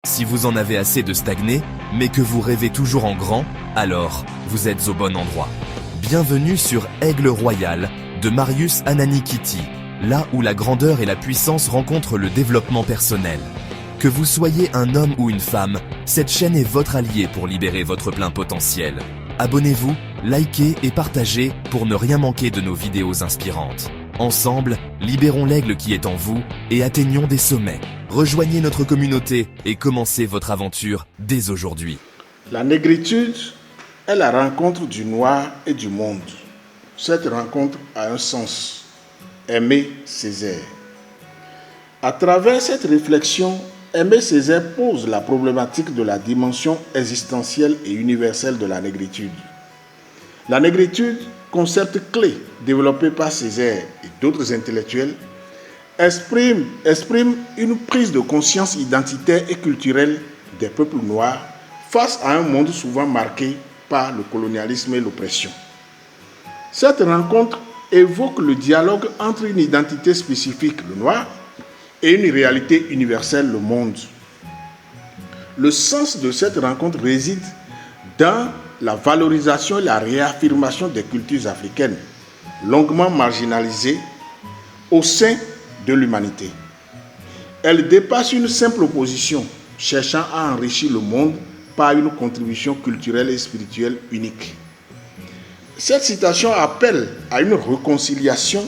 Si vous en avez assez de stagner, mais que vous rêvez toujours en grand, alors vous êtes au bon endroit. Bienvenue sur Aigle Royal de Marius Ananikiti, là où la grandeur et la puissance rencontrent le développement personnel. Que vous soyez un homme ou une femme, cette chaîne est votre allié pour libérer votre plein potentiel. Abonnez-vous, likez et partagez pour ne rien manquer de nos vidéos inspirantes. Ensemble, libérons l'aigle qui est en vous et atteignons des sommets. Rejoignez notre communauté et commencez votre aventure dès aujourd'hui. La négritude est la rencontre du noir et du monde. Cette rencontre a un sens. Aimé Césaire. À travers cette réflexion, Aimé Césaire pose la problématique de la dimension existentielle et universelle de la négritude. La négritude, concept clé développé par Césaire et d'autres intellectuels, exprime une prise de conscience identitaire et culturelle des peuples noirs face à un monde souvent marqué par le colonialisme et l'oppression. Cette rencontre évoque le dialogue entre une identité spécifique, le noir, et une réalité universelle, le monde. Le sens de cette rencontre réside dans la valorisation et la réaffirmation des cultures africaines, longuement marginalisées au sein de l'humanité. Elle dépasse une simple opposition, cherchant à enrichir le monde par une contribution culturelle et spirituelle unique. Cette citation appelle à une réconciliation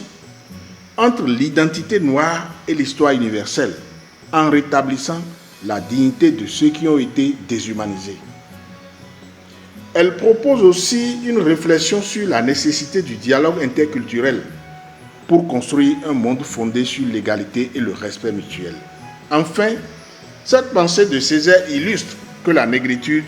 entre l'identité noire et l'histoire universelle, en rétablissant la dignité de ceux qui ont été déshumanisés. Elle propose aussi une réflexion sur la nécessité du dialogue interculturel pour construire un monde fondé sur l'égalité et le respect mutuel. Enfin, cette pensée de Césaire illustre que la négritude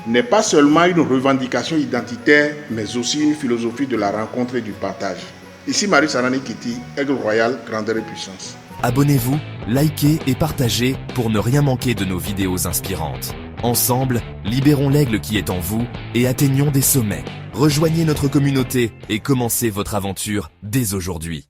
n'est pas seulement une revendication identitaire, mais aussi une philosophie de la rencontre et du partage. Ici Marius Ananikiti, Aigle Royal, grandeur et puissance. Abonnez-vous, likez et partagez pour ne rien manquer de nos vidéos inspirantes. Ensemble, libérons l'aigle qui est en vous et atteignons des sommets. Rejoignez notre communauté et commencez votre aventure dès aujourd'hui.